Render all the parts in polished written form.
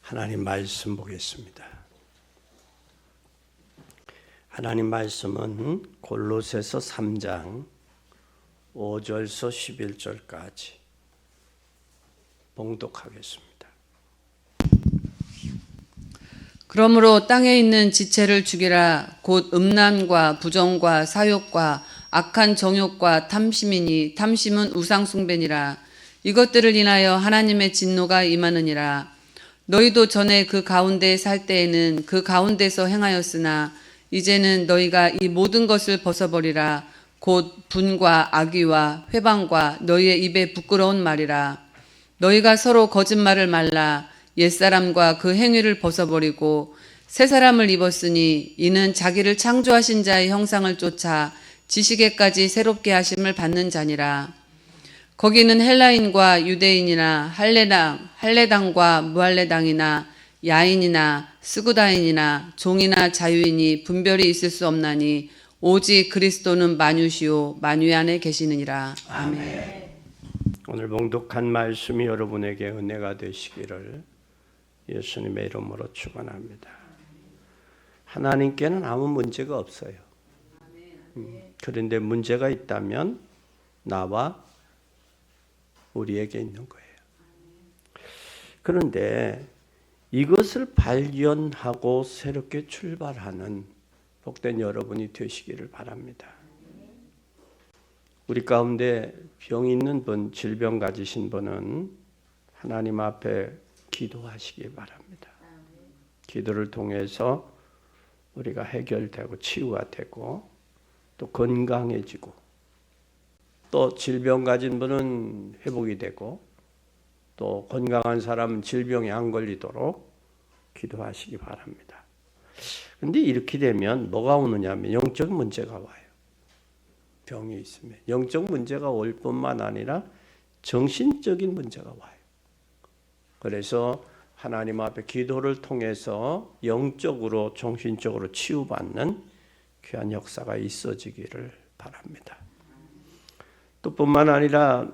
하나님 말씀 보겠습니다. 하나님 말씀은 골로새서 3장 5절서 11절까지 봉독하겠습니다. 그러므로 땅에 있는 지체를 죽이라. 곧 음란과 부정과 사욕과 악한 정욕과 탐심이니 탐심은 우상숭배니라. 이것들을 인하여 하나님의 진노가 임하느니라. 너희도 전에 그 가운데 살 때에는 그 가운데서 행하였으나 이제는 너희가 이 모든 것을 벗어버리라. 곧 분과 악의와 회방과 너희의 입에 부끄러운 말이라. 너희가 서로 거짓말을 말라. 옛사람과 그 행위를 벗어버리고 새 사람을 입었으니 이는 자기를 창조하신 자의 형상을 쫓아 지식에까지 새롭게 하심을 받는 자니라. 거기는 헬라인과 유대인이나 할례당과 무할례당이나 야인이나 스구다인이나 종이나 자유인이 분별이 있을 수 없나니 오직 그리스도는 만유시요 만유 안에 계시느니라. 아멘. 오늘 봉독한 말씀이 여러분에게 은혜가 되시기를 예수님의 이름으로 축원합니다. 하나님께는 아무 문제가 없어요. 그런데 문제가 있다면 나와 우리에게 있는 거예요. 그런데 이것을 발견하고 새롭게 출발하는 복된 여러분이 되시기를 바랍니다. 우리 가운데 병 있는 분, 질병 가지신 분은 하나님 앞에 기도하시기 바랍니다. 기도를 통해서 우리가 해결되고 치유가 되고 또 건강해지고 또 질병 가진 분은 회복이 되고 또 건강한 사람은 질병에 안 걸리도록 기도하시기 바랍니다. 그런데 이렇게 되면 뭐가 오느냐 하면 영적 문제가 와요. 병이 있으면 영적 문제가 올 뿐만 아니라 정신적인 문제가 와요. 그래서 하나님 앞에 기도를 통해서 영적으로 정신적으로 치유받는 귀한 역사가 있어지기를 바랍니다. 또 뿐만 아니라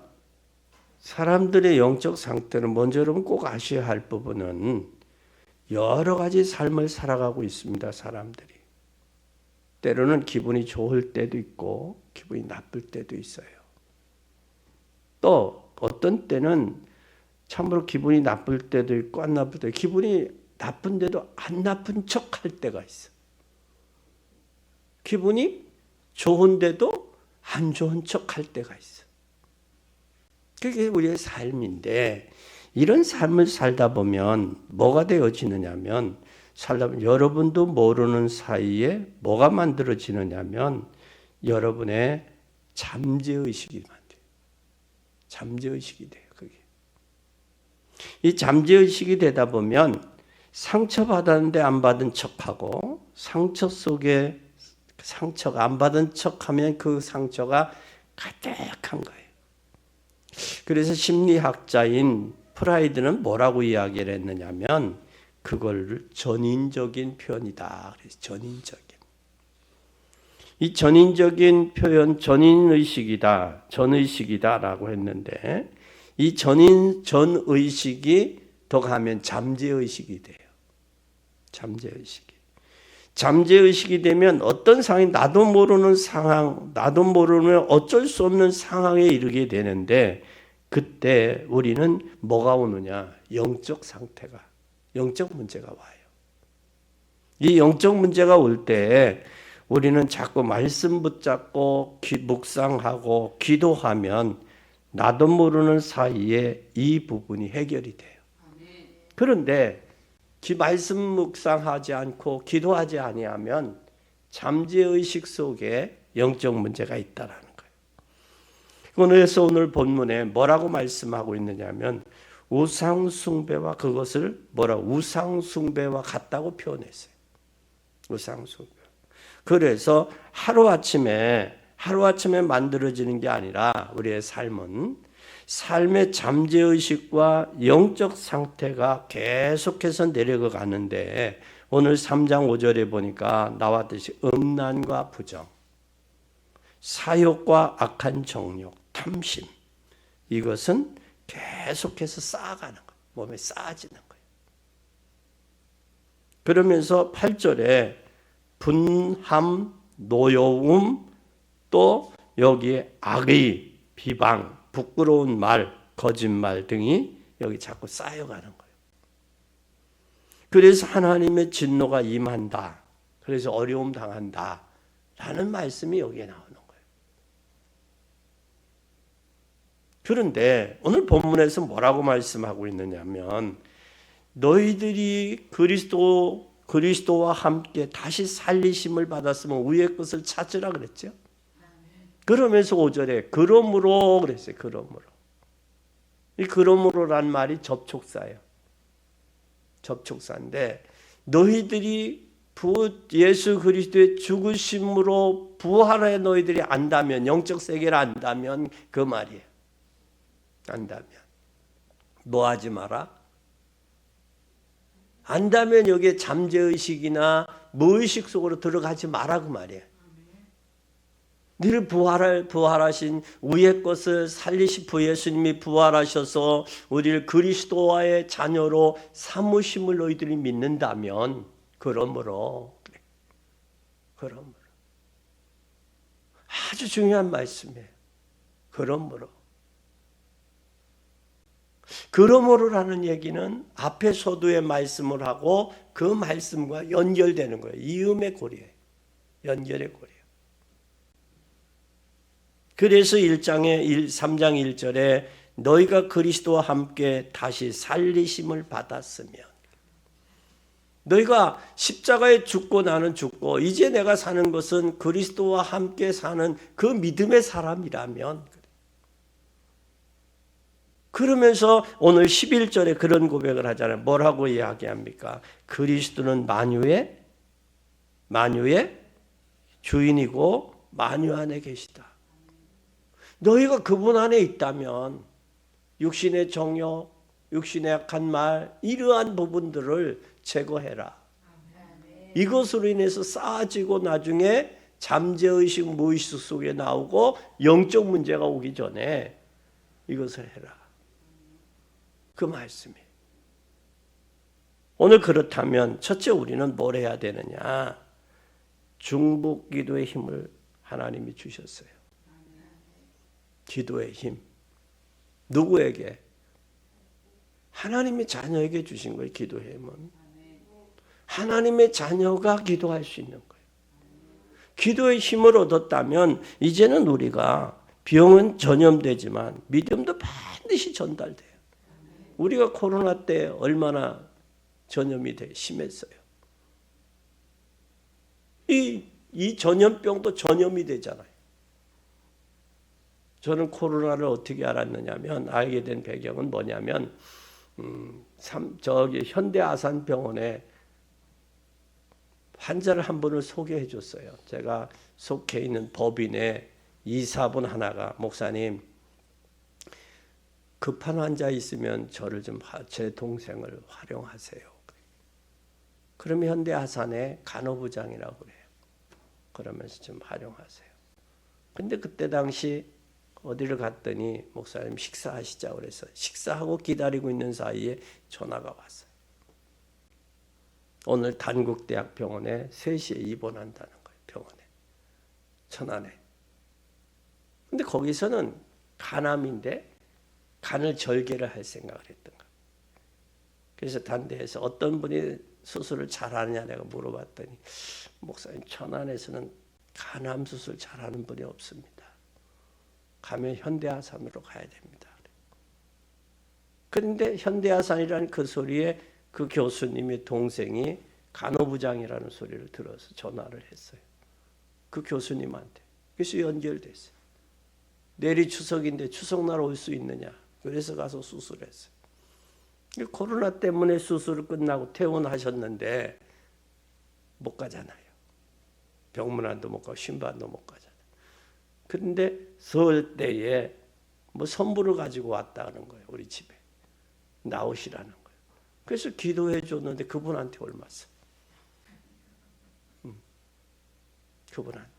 사람들의 영적 상태는 먼저 여러분 꼭 아셔야 할 부분은 여러 가지 삶을 살아가고 있습니다. 사람들이. 때로는 기분이 좋을 때도 있고 기분이 나쁠 때도 있어요. 또 어떤 때는 참으로 기분이 나쁠 때도 있고 안 나쁠 때도 있고 기분이 나쁜데도 안 나쁜 척 할 때가 있어. 기분이 좋은데도 안 좋은 척 할 때가 있어. 그게 우리의 삶인데 이런 삶을 살다 보면 뭐가 되어지느냐면 살다 보면 여러분도 모르는 사이에 뭐가 만들어지느냐면 여러분의 잠재의식이 만들어요. 잠재의식이 돼요. 그게. 이 잠재의식이 되다 보면 상처받았는데 안 받은 척하고 상처 속에 상처가 안 받은 척하면 그 상처가 가득한 거예요. 그래서 심리학자인 프라이드는 뭐라고 이야기를 했느냐면 그걸 전인적인 표현이다. 그래서 전인적인. 이 전인적인 표현 전인의식이다. 전의식이다라고 했는데 이 전의식이 더 가면 잠재의식이 돼요. 잠재의식이. 잠재의식이 되면 어떤 상황이 나도 모르는 상황, 나도 모르는 어쩔 수 없는 상황에 이르게 되는데 그때 우리는 뭐가 오느냐? 영적 상태가, 영적 문제가 와요. 이 영적 문제가 올 때 우리는 자꾸 말씀 붙잡고 묵상하고 기도하면 나도 모르는 사이에 이 부분이 해결이 돼요. 그런데 말씀 묵상하지 않고 기도하지 아니하면 잠재의식 속에 영적 문제가 있다라는 거예요. 그래서 오늘 본문에 뭐라고 말씀하고 있느냐면 우상숭배와 그것을 우상숭배와 같다고 표현했어요. 우상숭배. 그래서 하루아침에 만들어지는 게 아니라 우리의 삶은 삶의 잠재의식과 영적 상태가 계속해서 내려가 가는데 오늘 3장 5절에 보니까 나왔듯이 음란과 부정, 사욕과 악한 정욕, 탐심 이것은 계속해서 쌓아가는 거예요. 몸에 쌓아지는 거예요. 그러면서 8절에 분함, 노여움, 또 여기에 악의, 비방, 부끄러운 말, 거짓말 등이 여기 자꾸 쌓여가는 거예요. 그래서 하나님의 진노가 임한다. 그래서 어려움 당한다. 라는 말씀이 여기에 나오는 거예요. 그런데 오늘 본문에서 뭐라고 말씀하고 있느냐면 너희들이 그리스도와 함께 다시 살리심을 받았으면 위의 것을 찾으라 그랬죠. 그러면서 5절에 그러므로 그랬어요. 그러므로. 이 그러므로란 말이 접촉사예요. 접촉사인데 너희들이 예수 그리스도의 죽으심으로 부활해 너희들이 안다면, 영적 세계를 안다면 그 말이에요. 안다면 뭐 하지 마라? 안다면 여기에 잠재의식이나 무의식 속으로 들어가지 마라 그 말이에요. 늘 부활하신 위의 것을 살리신 부 예수님이 부활하셔서 우리를 그리스도와의 자녀로 삼으심을 너희들이 믿는다면 그러므로 아주 중요한 말씀이에요. 그러므로라는 얘기는 앞에 서두에 말씀을 하고 그 말씀과 연결되는 거예요. 이음의 고리예요. 연결의 고리예요. 그래서 3장 1절에 너희가 그리스도와 함께 다시 살리심을 받았으면, 너희가 십자가에 죽고 나는 죽고 이제 내가 사는 것은 그리스도와 함께 사는 그 믿음의 사람이라면, 그러면서 오늘 11절에 그런 고백을 하잖아요. 뭐라고 이야기합니까? 그리스도는 만유의 주인이고 만유 안에 계시다. 너희가 그분 안에 있다면 육신의 정욕, 육신의 악한 말, 이러한 부분들을 제거해라. 이것으로 인해서 쌓아지고 나중에 잠재의식, 무의식 속에 나오고 영적 문제가 오기 전에 이것을 해라. 그 말씀이에요. 오늘 그렇다면 첫째 우리는 뭘 해야 되느냐? 중보 기도의 힘을 하나님이 주셨어요. 기도의 힘. 누구에게? 하나님의 자녀에게 주신 거예요. 기도의 힘은. 하나님의 자녀가 기도할 수 있는 거예요. 기도의 힘을 얻었다면 이제는 우리가 병은 전염되지만 믿음도 반드시 전달돼요. 우리가 코로나 때 얼마나 전염이 심했어요. 이 전염병도 전염이 되잖아요. 저는 코로나를 어떻게 알았느냐면, 알게 된 배경은 뭐냐면 저기 현대아산병원에 환자를 한 분을 소개해 줬어요. 제가 속해 있는 법인의 이사분 하나가, 목사님 급한 환자 있으면 저를 좀, 제 동생을 활용하세요. 그러면 현대아산의 간호부장이라고 그래요. 그러면서 좀 활용하세요. 근데 그때 당시 어디를 갔더니 목사님 식사하시자고 그래서 식사하고 기다리고 있는 사이에 전화가 왔어요. 오늘 단국대학병원에 3시에 입원한다는 거예요. 병원에. 천안에. 근데 거기서는 간암인데 간을 절개를 할 생각을 했던 거예요. 그래서 단대에서 어떤 분이 수술을 잘하느냐 내가 물어봤더니, 목사님 천안에서는 간암 수술 잘하는 분이 없습니다. 가면 현대아산으로 가야 됩니다. 그런데 현대아산이라는 그 소리에 그 교수님의 동생이 간호부장이라는 소리를 들어서 전화를 했어요. 그 교수님한테. 그래서 연결됐어요. 내일이 추석인데 추석날 올 수 있느냐. 그래서 가서 수술했어요. 코로나 때문에 수술을 끝나고 퇴원하셨는데 못 가잖아요. 병문안도 못 가고 신반도 못 가잖아요. 그런데 설 때에 뭐 선물을 가지고 왔다는 거예요. 우리 집에. 나오시라는 거예요. 그래서 기도해 줬는데 그분한테 옮았어. 그분한테.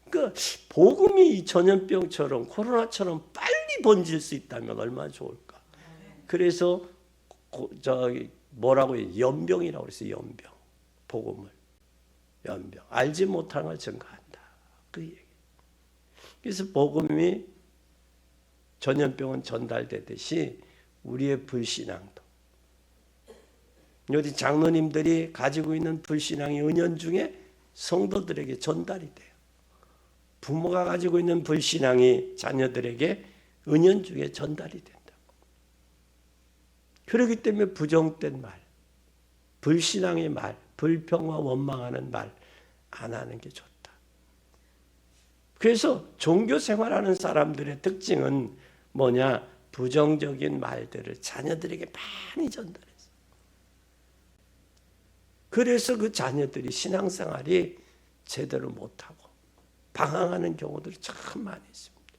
그러니까 복음이 이 전염병처럼 코로나처럼 빨리 번질 수 있다면 얼마나 좋을까. 그래서 저기 뭐라고 해요? 연병이라고 그랬어요. 연병. 복음을 연병 알지 못하는 걸 증거한다. 그 얘기. 그래서 복음이 전염병은 전달되듯이 우리의 불신앙도 우리 장로님들이 가지고 있는 불신앙이 은연중에 성도들에게 전달이 돼요. 부모가 가지고 있는 불신앙이 자녀들에게 은연중에 전달이 된다고. 그렇기 때문에 부정된 말, 불신앙의 말, 불평과 원망하는 말 안 하는 게 좋다. 그래서 종교 생활하는 사람들의 특징은 뭐냐? 부정적인 말들을 자녀들에게 많이 전달했어요. 그래서 그 자녀들이 신앙생활이 제대로 못하고 방황하는 경우들이 참 많이 있습니다.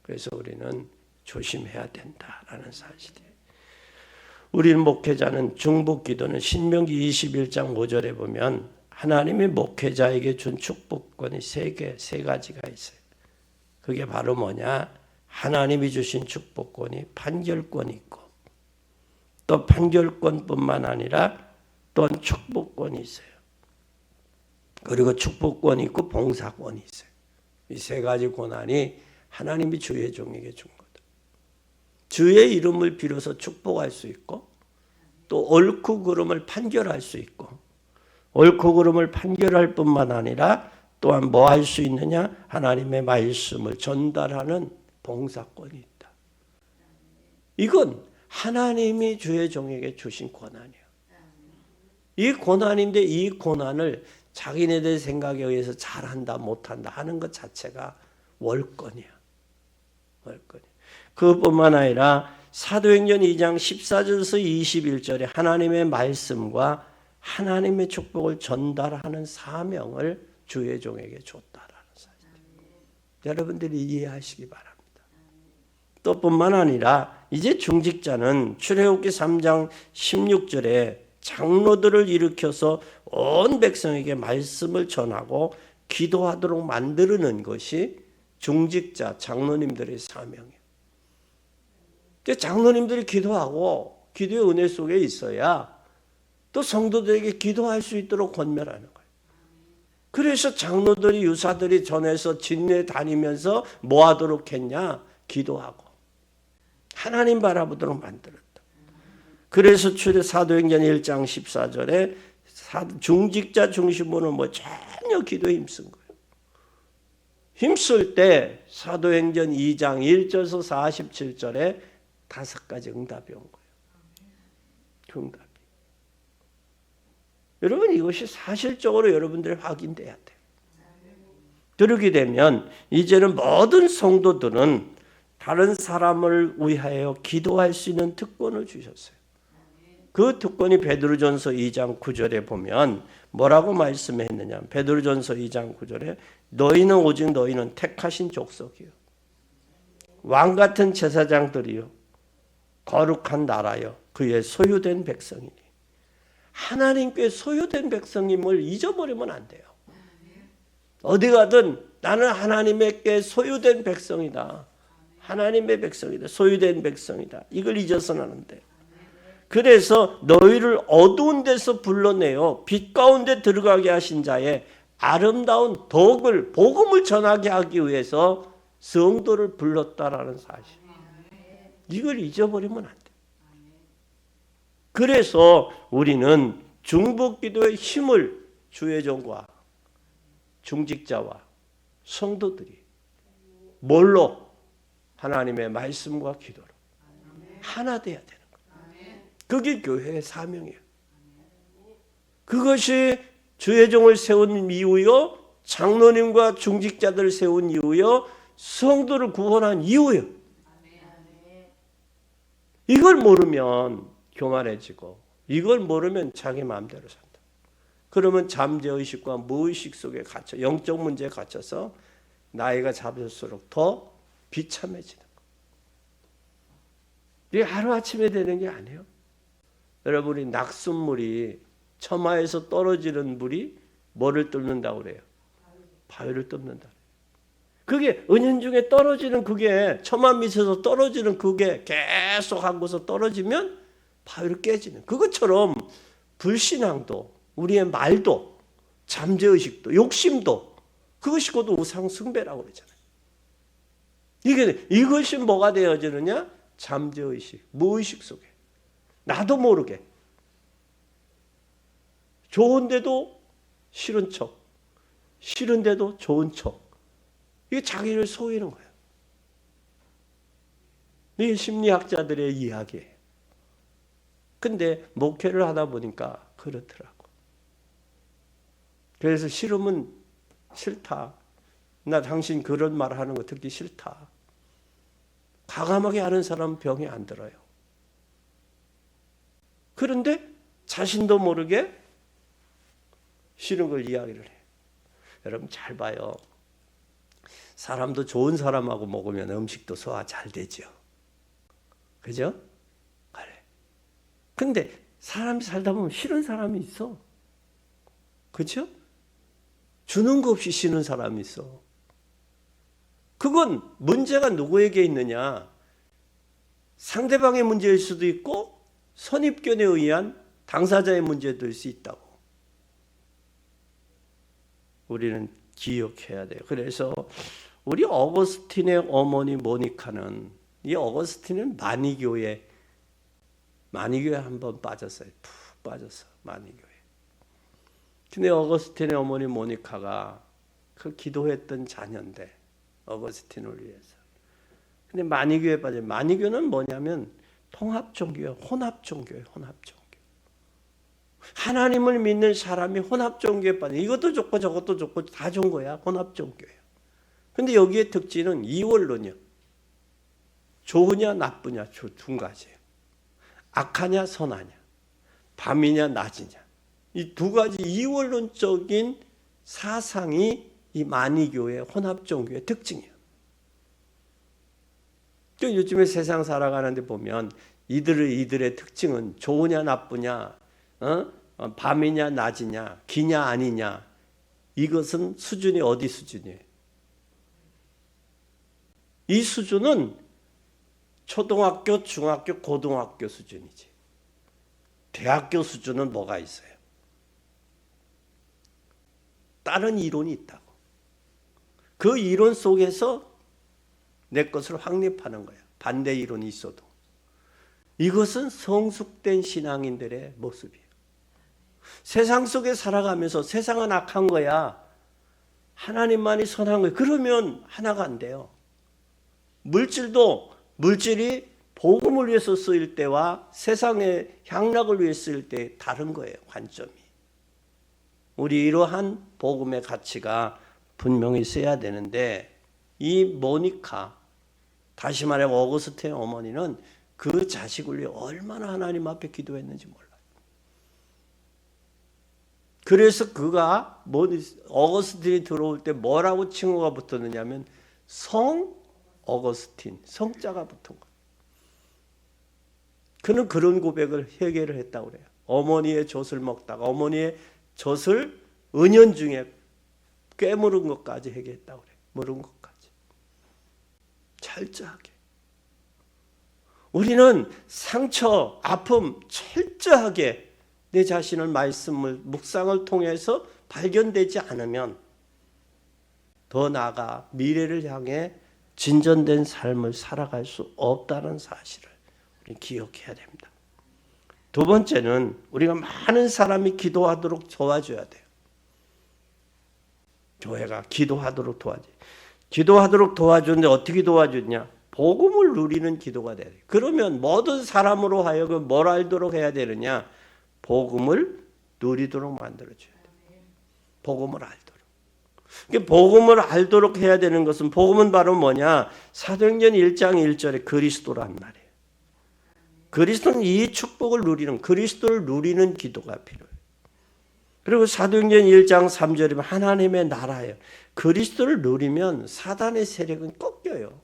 그래서 우리는 조심해야 된다라는 사실이에요. 우리 목회자는 중보기도는 신명기 21장 5절에 보면 하나님이 목회자에게 준 축복권이 세 가지가 있어요. 그게 바로 뭐냐? 하나님이 주신 축복권이 판결권이 있고 또 판결권뿐만 아니라 또한 축복권이 있어요. 그리고 축복권이 있고 봉사권이 있어요. 이 세 가지 권한이 하나님이 주의 종에게 준 거다. 주의 이름을 빌어서 축복할 수 있고 또 옳고 그름을 판결할 수 있고 옳고 그름을 판결할 뿐만 아니라 또한 뭐 할 수 있느냐? 하나님의 말씀을 전달하는 봉사권이 있다. 이건 하나님이 주의 종에게 주신 권한이에요. 이 권한인데 이 권한을 자기네들 생각에 의해서 잘한다 못한다 하는 것 자체가 월권이야. 월권이야. 그것뿐만 아니라 사도행전 2장 14절에서 21절에 하나님의 말씀과 하나님의 축복을 전달하는 사명을 주의 종에게 줬다라는 사실. 여러분들이 이해하시기 바랍니다. 또 뿐만 아니라 이제 중직자는 출애굽기 3장 16절에 장로들을 일으켜서 온 백성에게 말씀을 전하고 기도하도록 만드는 것이 중직자 장로님들의 사명이에요. 장로님들이 기도하고 기도의 은혜 속에 있어야 또 성도들에게 기도할 수 있도록 권면하는 거예요. 그래서 장로들이 유사들이 전해서 진례 다니면서 뭐 하도록 했냐? 기도하고 하나님 바라보도록 만들었다. 그래서 사도행전 1장 14절에 중직자 중심으로 뭐 전혀 기도에 힘쓴 거예요. 힘쓸 때 사도행전 2장 1절에서 47절에 5가지 응답이 온 거예요. 응답이. 여러분 이것이 사실적으로 여러분들이 확인돼야 돼요. 그렇게 되면 이제는 모든 성도들은 다른 사람을 위하여 기도할 수 있는 특권을 주셨어요. 그 특권이 베드로전서 2장 9절에 보면 뭐라고 말씀했느냐? 베드로전서 2장 9절에 너희는 오직 너희는 택하신 족속이요 왕 같은 제사장들이요 거룩한 나라요 그의 소유된 백성이니 하나님께 소유된 백성임을 잊어버리면 안 돼요. 어디 가든 나는 하나님께 소유된 백성이다. 하나님의 백성이다. 소유된 백성이다. 이걸 잊어서는 안 돼요. 그래서 너희를 어두운 데서 불러내어 빛 가운데 들어가게 하신 자의 아름다운 덕을 복음을 전하게 하기 위해서 성도를 불렀다라는 사실. 이걸 잊어버리면 안 돼. 그래서 우리는 중보기도의 힘을 주의 종과 중직자와 성도들이 뭘로? 하나님의 말씀과 기도로 하나 돼야 되는 거예요. 그게 교회의 사명이에요. 그것이 주의 종을 세운 이유요, 장로님과 중직자들을 세운 이유요, 성도를 구원한 이유예요. 이걸 모르면 교만해지고 이걸 모르면 자기 마음대로 산다. 그러면 잠재의식과 무의식 속에 갇혀 영적 문제에 갇혀서 나이가 잡을수록 더 비참해지는 거예요. 이게 하루아침에 되는 게 아니에요. 여러분이 낙숫물이 처마에서 떨어지는 물이 뭐를 뚫는다고 그래요? 바위를 뚫는다. 그게 은연중에 떨어지는 그게 처마 밑에서 떨어지는 그게 계속 하고서 떨어지면 바위를 깨지는 그것처럼 불신앙도 우리의 말도, 잠재의식도, 욕심도, 그것이 곧 우상 숭배라고 그러잖아요. 이것이 뭐가 되어지느냐? 잠재의식, 무의식 속에. 나도 모르게. 좋은데도 싫은 척, 싫은데도 좋은 척. 이게 자기를 속이는 거예요. 이게 심리학자들의 이야기예요. 근데 목회를 하다 보니까 그렇더라고. 그래서 싫으면 싫다. 나 당신 그런 말 하는 거 듣기 싫다. 과감하게 하는 사람은 병이 안 들어요. 그런데 자신도 모르게 싫은 걸 이야기를 해요. 여러분 잘 봐요. 사람도 좋은 사람하고 먹으면 음식도 소화 잘 되죠. 그죠? 그래. 근데 사람이 살다 보면 싫은 사람이 있어. 그렇죠? 주는 거 없이 싫은 사람이 있어. 그건 문제가 누구에게 있느냐? 상대방의 문제일 수도 있고 선입견에 의한 당사자의 문제일 수 있다고. 우리는 기억해야 돼요. 그래서 우리 어거스틴의 어머니 모니카는, 이 어거스틴은 마니교에 한번 빠졌어요. 푹 빠졌어, 마니교에. 근데 어거스틴의 어머니 모니카가 그 기도했던 자녀인데, 어거스틴을 위해서. 근데 마니교에 빠져. 마니교는 뭐냐면 통합종교예요. 혼합종교예요. 혼합종교. 하나님을 믿는 사람이 혼합종교에 빠져. 이것도 좋고 저것도 좋고 다 좋은 거야. 혼합종교예요. 근데 여기에 특징은 이원론이요. 좋으냐 나쁘냐 두 가지예요. 악하냐 선하냐, 밤이냐 낮이냐. 이 두 가지 이원론적인 사상이 이 마니교의 혼합종교의 특징이에요. 요즘에 세상 살아가는데 보면 이들의 특징은 좋으냐 나쁘냐, 밤이냐 낮이냐, 기냐 아니냐. 이것은 수준이 어디 수준이에요? 이 수준은 초등학교, 중학교, 고등학교 수준이지. 대학교 수준은 뭐가 있어요? 다른 이론이 있다고. 그 이론 속에서 내 것을 확립하는 거야. 반대 이론이 있어도. 이것은 성숙된 신앙인들의 모습이에요. 세상 속에 살아가면서 세상은 악한 거야. 하나님만이 선한 거야. 그러면 하나가 안 돼요. 물질이 복음을 위해서 쓰일 때와 세상의 향락을 위해 쓰일 때 다른 거예요. 관점이. 우리 이러한 복음의 가치가 분명히 써야 되는데, 이 모니카, 다시 말해 어거스틴의 어머니는 그 자식을 위해 얼마나 하나님 앞에 기도했는지 몰라요. 그래서 그가 어거스틴이 들어올 때 뭐라고 칭호가 붙었느냐면 성 어거스틴, 성자가 붙은 거예요. 그는 그런 고백을 회개를 했다고 그래요. 어머니의 젖을 먹다가 어머니의 젖을 은연중에 꿰물은 것까지 회개했다고 그래요. 물은 것까지. 철저하게. 우리는 상처, 아픔 철저하게 내 자신을 말씀을, 묵상을 통해서 발견되지 않으면 더 나아가 미래를 향해 진전된 삶을 살아갈 수 없다는 사실을 우리 기억해야 됩니다. 두 번째는 우리가 많은 사람이 기도하도록 도와줘야 돼요. 교회가 기도하도록 기도하도록 도와주는데 어떻게 도와주냐? 복음을 누리는 기도가 돼야 돼요. 그러면 모든 사람으로 하여금 뭘 알도록 해야 되느냐? 복음을 누리도록 만들어줘야 돼요. 복음을 알도록. 복음을 알도록 해야 되는 것은, 복음은 바로 뭐냐? 사도행전 1장 1절에 그리스도란 말이에요. 그리스도는 이 축복을 누리는, 그리스도를 누리는 기도가 필요해요. 그리고 사도행전 1장 3절이면 하나님의 나라예요. 그리스도를 누리면 사단의 세력은 꺾여요.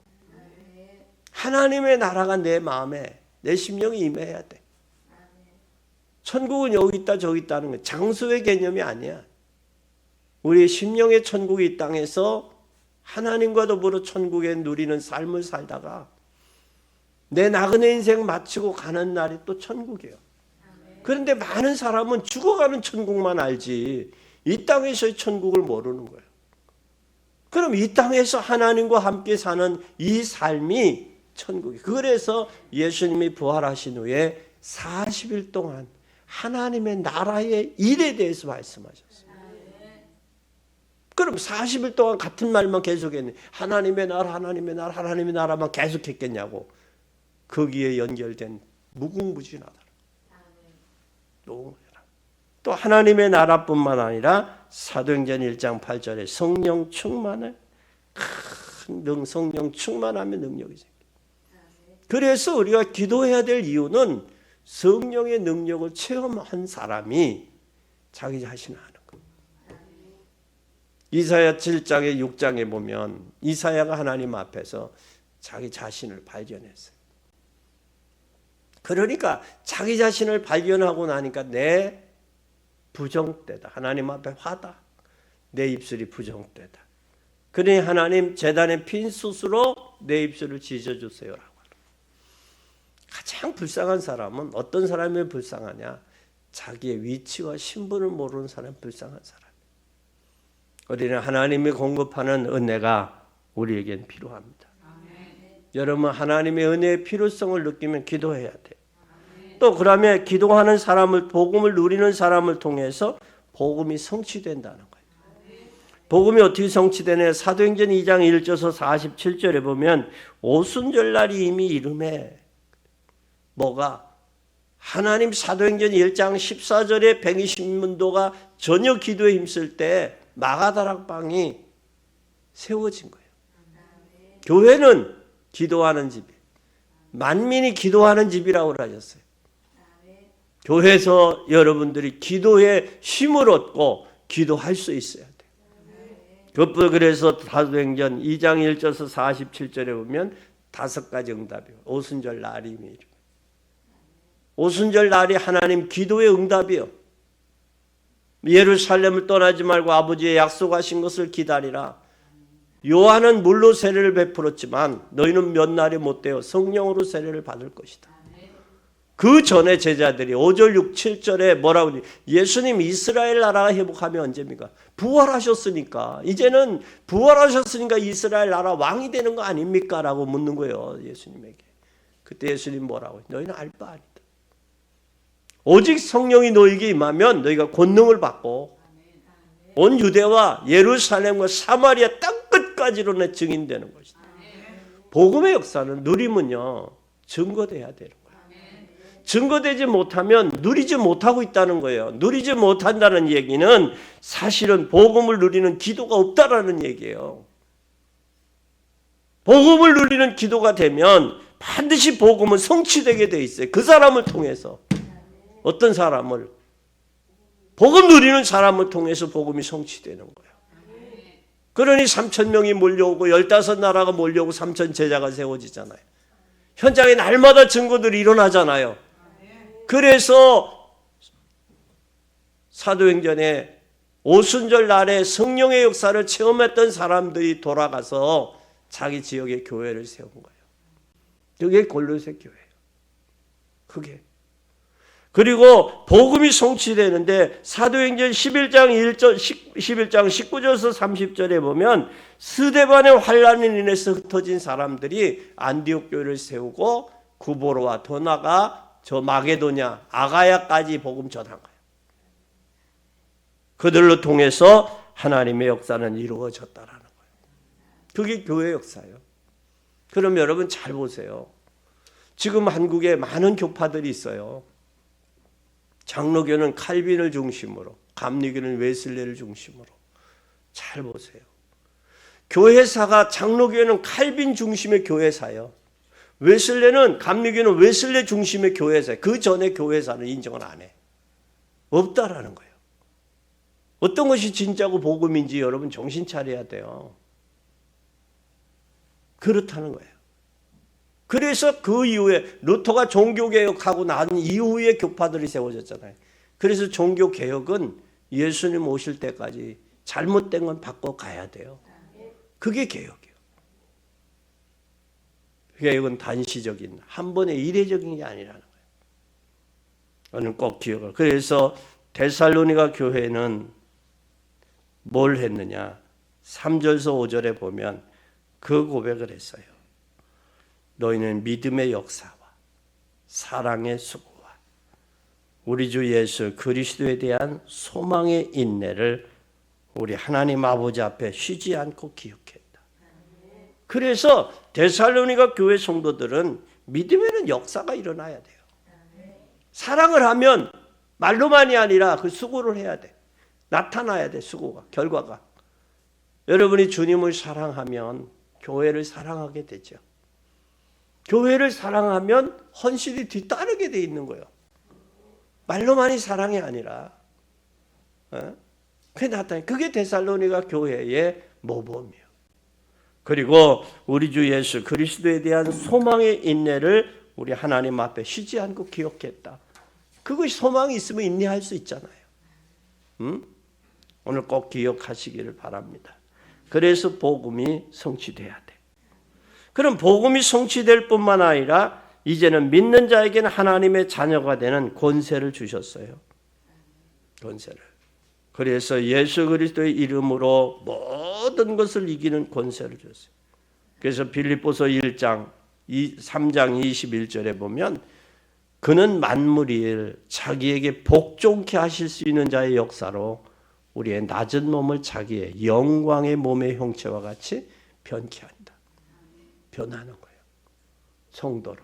하나님의 나라가 내 마음에, 내 심령에 임해야 돼. 천국은 여기 있다 저기 있다는 거예요. 장소의 개념이 아니야. 우리의 심령의 천국이 이 땅에서 하나님과 더불어 천국에 누리는 삶을 살다가 내 나그네 인생 마치고 가는 날이 또 천국이에요. 그런데 많은 사람은 죽어가는 천국만 알지 이 땅에서의 천국을 모르는 거예요. 그럼 이 땅에서 하나님과 함께 사는 이 삶이 천국이에요. 그래서 예수님이 부활하신 후에 40일 동안 하나님의 나라의 일에 대해서 말씀하셨어요. 그럼 40일 동안 같은 말만 계속했네. 하나님의 나라, 하나님의 나라, 하나님의 나라만 계속했겠냐고. 거기에 연결된 무궁무진하다. 또 하나님의 나라뿐만 아니라 사도행전 1장 8절에 성령 충만을 큰 성령 충만하면 능력이 생겨요. 그래서 우리가 기도해야 될 이유는 성령의 능력을 체험한 사람이 자기 자신을 아는 거예요. 이사야 7장에 6장에 보면 이사야가 하나님 앞에서 자기 자신을 발견했어요. 그러니까 자기 자신을 발견하고 나니까 내 부정되다. 하나님 앞에 화다. 내 입술이 부정되다. 그러니 하나님 제단의 핀 숯으로 내 입술을 지져주세요라고. 가장 불쌍한 사람은 어떤 사람이 불쌍하냐? 자기의 위치와 신분을 모르는 사람이 불쌍한 사람. 우리는 하나님이 공급하는 은혜가 우리에겐 필요합니다. 여러분 하나님의 은혜의 필요성을 느끼면 기도해야 돼요. 또 그러면 기도하는 사람을 복음을 누리는 사람을 통해서 복음이 성취된다는 거예요. 복음이 어떻게 성취되냐? 사도행전 2장 1절에서 47절에 보면 오순절날이 이미 이름에 뭐가 하나님 사도행전 1장 14절에 120문도가 전혀 기도에 힘쓸 때 마가다락방이 세워진 거예요. 교회는 기도하는 집이에요. 만민이 기도하는 집이라고 하셨어요. 교회에서 여러분들이 기도에 힘을 얻고 기도할 수 있어야 돼요. 그래서 사도행전 2장 1절에서 47절에 보면 5가지 응답이에요. 오순절 날이 오순절 날이 하나님 기도의 응답이요. 예루살렘을 떠나지 말고 아버지의 약속하신 것을 기다리라. 요한은 물로 세례를 베풀었지만 너희는 몇 날이 못되어 성령으로 세례를 받을 것이다. 그 전에 제자들이 5절 6, 7절에 뭐라고 하지? 예수님 이스라엘 나라가 회복하면 언제입니까? 부활하셨으니까 이제는 부활하셨으니까 이스라엘 나라 왕이 되는 거 아닙니까? 라고 묻는 거예요. 예수님에게. 그때 예수님 뭐라고? 너희는 알 바 아니다. 오직 성령이 너에게 임하면 너희가 권능을 받고 온 유대와 예루살렘과 사마리아 땅끝까지로 내 증인되는 것이다. 복음의 역사는 누리면요 증거돼야 되는 거예요. 증거되지 못하면 누리지 못하고 있다는 거예요. 누리지 못한다는 얘기는 사실은 복음을 누리는 기도가 없다라는 얘기예요. 복음을 누리는 기도가 되면 반드시 복음은 성취되게 돼 있어요. 그 사람을 통해서. 어떤 사람을 복음 누리는 사람을 통해서 복음이 성취되는 거예요. 그러니 3,000명이 몰려오고 15나라가 몰려오고 3,000 제자가 세워지잖아요. 현장에 날마다 증거들이 일어나잖아요. 그래서 사도행전에 오순절 날에 성령의 역사를 체험했던 사람들이 돌아가서 자기 지역의 교회를 세운 거예요. 그게 골로새 교회예요. 그게. 그리고 복음이 성취되는데 사도행전 11장 19절에서 30절에 보면 스데반의 환란을 인해서 흩어진 사람들이 안디옥 교회를 세우고 구보로와 더 나아가 저 마게도냐 아가야까지 복음 전한 거예요. 그들로 통해서 하나님의 역사는 이루어졌다라는 거예요. 그게 교회 역사예요. 그럼 여러분 잘 보세요. 지금 한국에 많은 교파들이 있어요. 장로교는 칼빈을 중심으로, 감리교는 웨슬레를 중심으로. 잘 보세요. 교회사가 장로교회는 칼빈 중심의 교회사예요. 웨슬레는 감리교는 웨슬레 중심의 교회사예요. 그 전에 교회사는 인정을 안 해. 없다라는 거예요. 어떤 것이 진짜고 복음인지 여러분 정신 차려야 돼요. 그렇다는 거예요. 그래서 그 이후에 루터가 종교개혁하고 난 이후에 교파들이 세워졌잖아요. 그래서 종교개혁은 예수님 오실 때까지 잘못된 건 바꿔가야 돼요. 그게 개혁이에요. 개혁은 단시적인 한 번의 이례적인 게 아니라는 거예요. 오늘 꼭 기억을. 그래서 데살로니가 교회는 뭘 했느냐? 3절에서 5절에 보면 그 고백을 했어요. 너희는 믿음의 역사와 사랑의 수고와 우리 주 예수 그리스도에 대한 소망의 인내를 우리 하나님 아버지 앞에 쉬지 않고 기억했다. 그래서 데살로니가 교회 성도들은 믿음에는 역사가 일어나야 돼요. 사랑을 하면 말로만이 아니라 그 수고를 해야 돼. 나타나야 돼, 수고가, 결과가. 여러분이 주님을 사랑하면 교회를 사랑하게 되죠. 교회를 사랑하면 헌신이 뒤따르게 돼 있는 거예요. 말로만이 사랑이 아니라. 그게 나타나요. 그게 데살로니가 교회의 모범이에요. 그리고 우리 주 예수 그리스도에 대한 소망의 인내를 우리 하나님 앞에 쉬지 않고 기억했다. 그것이 소망이 있으면 인내할 수 있잖아요. 오늘 꼭 기억하시기를 바랍니다. 그래서 복음이 성취돼야 돼. 그럼 복음이 성취될 뿐만 아니라 이제는 믿는 자에게는 하나님의 자녀가 되는 권세를 주셨어요. 권세를. 그래서 예수 그리스도의 이름으로 모든 것을 이기는 권세를 줬어요. 그래서 빌립보서 3장 21절에 보면 그는 만물을 자기에게 복종케 하실 수 있는 자의 역사로 우리의 낮은 몸을 자기의 영광의 몸의 형체와 같이 변케 한다. 변하는 거예요. 성도로.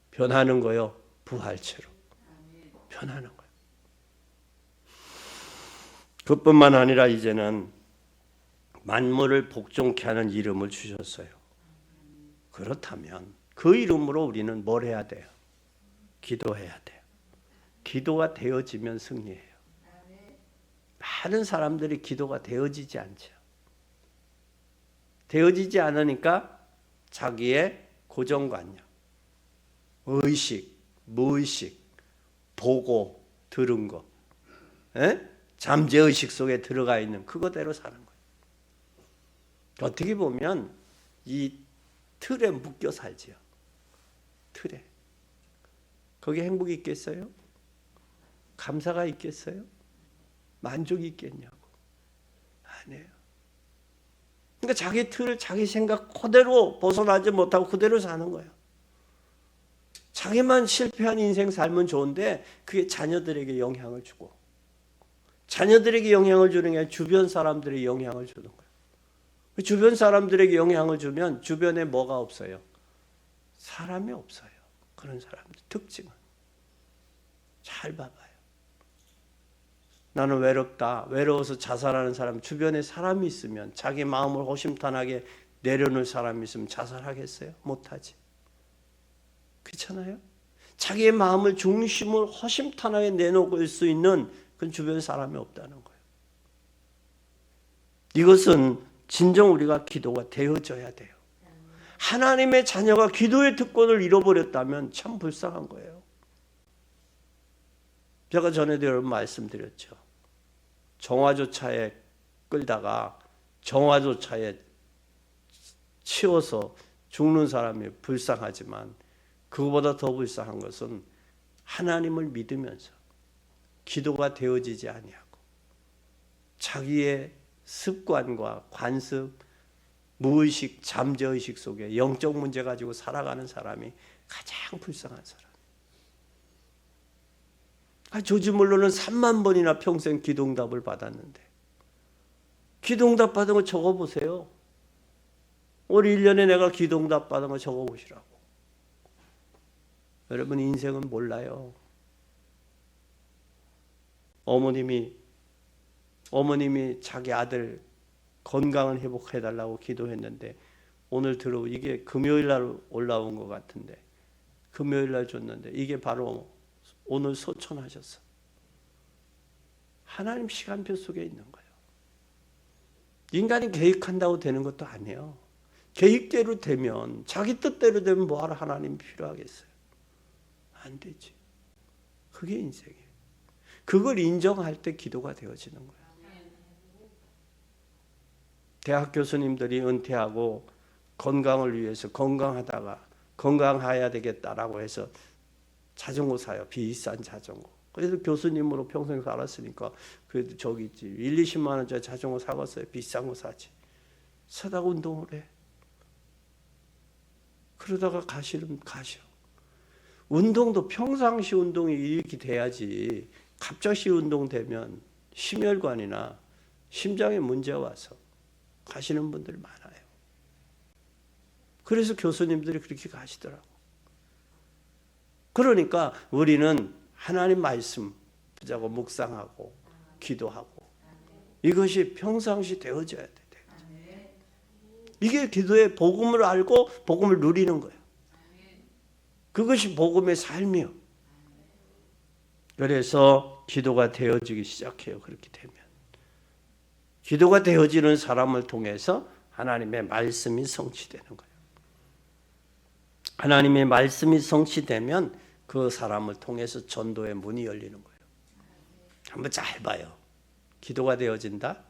변하는 거요. 부활체로. 변하는 거예요. 그뿐만 아니라 이제는 만물을 복종케 하는 이름을 주셨어요. 그렇다면 그 이름으로 우리는 뭘 해야 돼요? 기도해야 돼요. 기도가 되어지면 승리해요. 많은 사람들이 기도가 되어지지 않죠. 되어지지 않으니까 자기의 고정관념, 의식, 무의식, 보고 들은 거, 잠재의식 속에 들어가 있는 그거대로 사는 거예요. 어떻게 보면 이 틀에 묶여 살지요. 틀에. 거기에 행복이 있겠어요? 감사가 있겠어요? 만족이 있겠냐고. 아니에요. 그러니까 자기 틀, 자기 생각 그대로 벗어나지 못하고 그대로 사는 거예요. 자기만 실패한 인생 살면 좋은데 그게 자녀들에게 영향을 주고 자녀들에게 영향을 주는 게 아니라 주변 사람들에게 영향을 주는 거예요. 주변 사람들에게 영향을 주면 주변에 뭐가 없어요? 사람이 없어요. 그런 사람들 특징은. 잘 봐봐요. 나는 외롭다. 외로워서 자살하는 사람 주변에 사람이 있으면 자기 마음을 허심탄회하게 내려놓을 사람이 있으면 자살하겠어요? 못하지. 그렇잖아요? 자기의 마음을 중심을 허심탄회하게 내놓을 수 있는 그런 주변 사람이 없다는 거예요. 이것은 진정 우리가 기도가 되어져야 돼요. 하나님의 자녀가 기도의 특권을 잃어버렸다면 참 불쌍한 거예요. 제가 전에도 여러분 말씀드렸죠. 정화조차에 끌다가 정화조차에 치워서 죽는 사람이 불쌍하지만 그거보다 더 불쌍한 것은 하나님을 믿으면서 기도가 되어지지 아니하고 자기의 습관과 관습, 무의식, 잠재의식 속에 영적 문제 가지고 살아가는 사람이 가장 불쌍한 사람. 조지 물러는 3만 번이나 평생 기도응답을 받았는데 기도응답 받은 거 적어보세요. 올 1년에 내가 기도응답 받은 거 적어보시라고. 여러분 인생은 몰라요. 어머님이 자기 아들 건강을 회복해달라고 기도했는데 오늘 이게 금요일 날 올라온 것 같은데 금요일 날 줬는데 이게 바로 오늘 소천하셨어. 하나님 시간표 속에 있는 거예요. 인간이 계획한다고 되는 것도 아니에요. 계획대로 되면 자기 뜻대로 되면 뭐하러 하나님이 필요하겠어요? 안 되지. 그게 인생이에요. 그걸 인정할 때 기도가 되어지는 거예요. 대학 교수님들이 은퇴하고 건강을 위해서 건강하다가 건강해야 되겠다라고 해서 자전거 사요. 비싼 자전거. 그래서 교수님으로 평생 살았으니까 그래도 저기 있지. 1, 20만 원짜리 자전거 사갔어요. 비싼 거 사지. 사다가 운동을 해. 그러다가 가시면 가셔. 운동도 평상시 운동이 이렇게 돼야지 갑자기 운동되면 심혈관이나 심장에 문제가 와서 가시는 분들이 많아요. 그래서 교수님들이 그렇게 가시더라고. 그러니까 우리는 하나님 말씀 붙잡고 묵상하고 기도하고 이것이 평상시 되어져야 돼. 이게 기도의 복음을 알고 복음을 누리는 거예요. 그것이 복음의 삶이요. 그래서 기도가 되어지기 시작해요. 그렇게 되면. 기도가 되어지는 사람을 통해서 하나님의 말씀이 성취되는 거예요. 하나님의 말씀이 성취되면 그 사람을 통해서 전도의 문이 열리는 거예요. 한번 잘 봐요. 기도가 되어진다.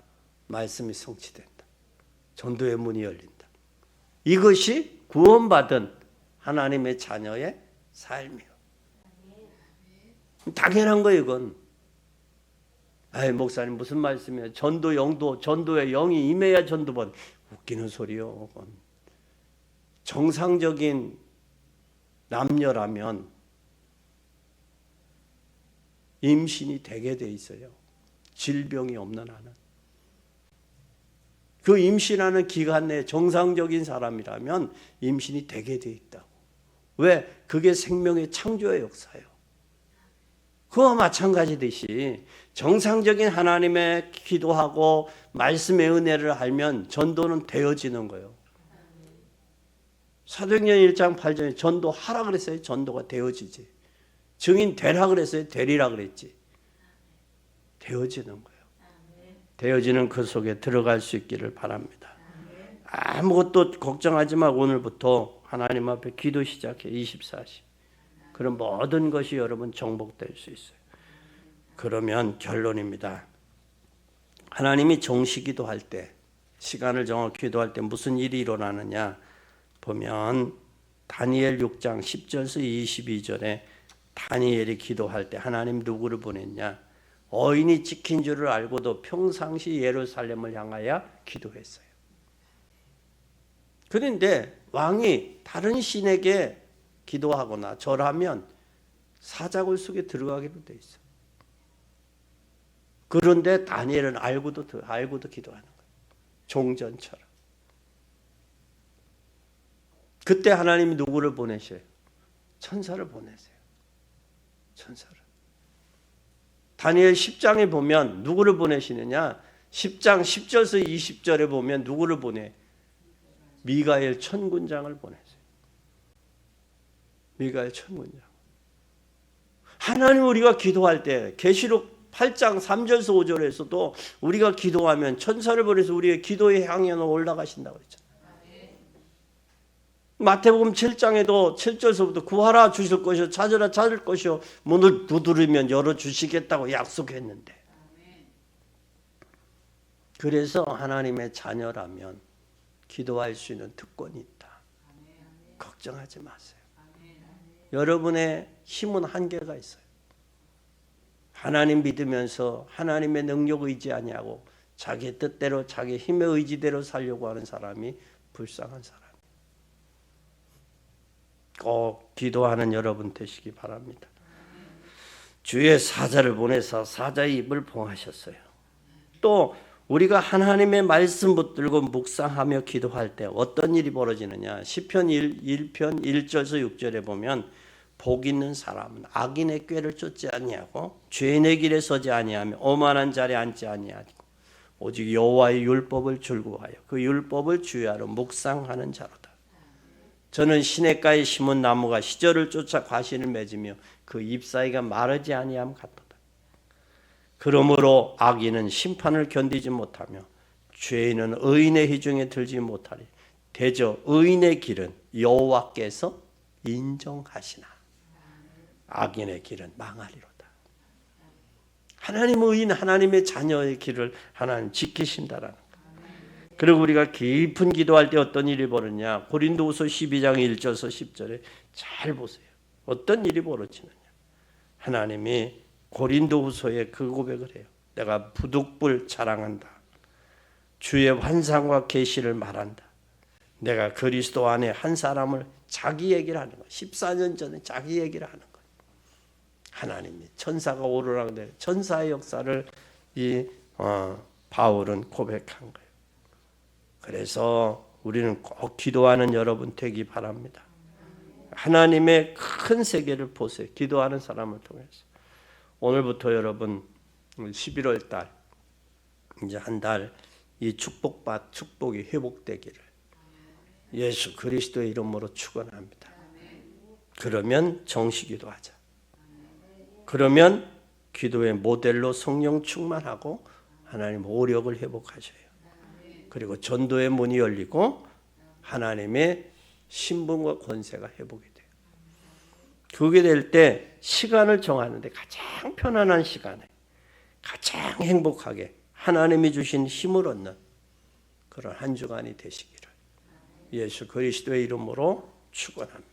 말씀이 성취된다. 전도의 문이 열린다. 이것이 구원받은 하나님의 자녀의 삶이요. 당연한 거예요, 이건. 아이, 목사님 무슨 말씀이에요? 전도 영도, 전도의 영이 임해야 전도받. 웃기는 소리요. 그건. 정상적인 남녀라면 임신이 되게 돼 있어요. 질병이 없는 한은. 그 임신하는 기간 내에 정상적인 사람이라면 임신이 되게 돼 있다고. 왜? 그게 생명의 창조의 역사예요. 그와 마찬가지듯이 정상적인 하나님의 기도하고 말씀의 은혜를 알면 전도는 되어지는 거예요. 사도행전 1장 8절에 전도하라 그랬어요. 전도가 되어지지. 증인 되라 그랬어요. 되리라 그랬지. 되어지는 거예요. 되어지는 그 속에 들어갈 수 있기를 바랍니다. 아무것도 걱정하지 말고 오늘부터 하나님 앞에 기도 시작해. 24시. 그럼 모든 것이 여러분 정복될 수 있어요. 그러면 결론입니다. 하나님이 정시 기도할 때, 시간을 정하고 기도할 때 무슨 일이 일어나느냐 보면 다니엘 6장 10절에서 22절에 다니엘이 기도할 때 하나님 누구를 보냈냐? 어인이 지킨 줄을 알고도 평상시 예루살렘을 향하여 기도했어요. 그런데 왕이 다른 신에게 기도하거나 절하면 사자굴 속에 들어가기로 돼 있어. 그런데 다니엘은 알고도 기도하는 거예요. 종전처럼. 그때 하나님이 누구를 보내셔요? 천사를 보내세요. 천사를. 다니엘 10장에 보면 누구를 보내시느냐? 10장 10절에서 20절에 보면 누구를 보내? 미가엘 천군장을 보내세요. 미가엘 천군장. 하나님 우리가 기도할 때 계시록 8장 3절에서 5절에서도 우리가 기도하면 천사를 보내서 우리의 기도의 향연을 올라가신다고 그랬잖아요. 마태복음 7장에도 7절에서부터 구하라 주실 것이요 찾으라 찾을 것이요 문을 두드리면 열어주시겠다고 약속했는데 그래서 하나님의 자녀라면 기도할 수 있는 특권이 있다. 걱정하지 마세요. 여러분의 힘은 한계가 있어요. 하나님 믿으면서 하나님의 능력 의지 아니하고 자기 뜻대로 자기 힘의 의지대로 살려고 하는 사람이 불쌍한 사람. 꼭 기도하는 여러분 되시기 바랍니다. 주의 사자를 보내서 사자의 입을 봉하셨어요. 또 우리가 하나님의 말씀 붙들고 묵상하며 기도할 때 어떤 일이 벌어지느냐? 시편 1편 1절에서 6절에 보면 복 있는 사람은 악인의 꾀를 쫓지 아니하고 죄인의 길에 서지 아니하며 오만한 자리에 앉지 아니하고 오직 여호와의 율법을 즐거워하여 그 율법을 주야로 묵상하는 자로다. 저는 시냇가에 심은 나무가 시절을 쫓아 과실을 맺으며 그 잎사이가 마르지 아니함 같도다. 그러므로 악인은 심판을 견디지 못하며 죄인은 의인의 희중에 들지 못하리. 대저 의인의 길은 여호와께서 인정하시나 악인의 길은 망하리로다. 하나님의 의인 하나님의 자녀의 길을 하나님 지키신다라는 거. 그리고 우리가 깊은 기도할 때 어떤 일이 벌어지냐? 고린도후서 12장 1절에서 10절에 잘 보세요. 어떤 일이 벌어지느냐? 하나님이 고린도후서에 그 고백을 해요. 내가 부득불 자랑한다. 주의 환상과 계시를 말한다. 내가 그리스도 안에 한 사람을 자기 얘기를 하는 거예요. 14년 전에 자기 얘기를 하는 거예요. 하나님이 천사가 오르락 내리락 천사의 역사를 이 바울은 고백한 거예요. 그래서 우리는 꼭 기도하는 여러분 되기 바랍니다. 하나님의 큰 세계를 보세요. 기도하는 사람을 통해서. 오늘부터 여러분 11월 달 이제 한 달 이 축복이 회복되기를 예수 그리스도의 이름으로 축원합니다. 그러면 정시기도 하자. 그러면 기도의 모델로 성령 충만하고 하나님 오력을 회복하셔요. 그리고 전도의 문이 열리고 하나님의 신분과 권세가 회복이 돼요. 그게 될 때 시간을 정하는데 가장 편안한 시간에 가장 행복하게 하나님이 주신 힘을 얻는 그런 한 주간이 되시기를 예수 그리스도의 이름으로 축원합니다.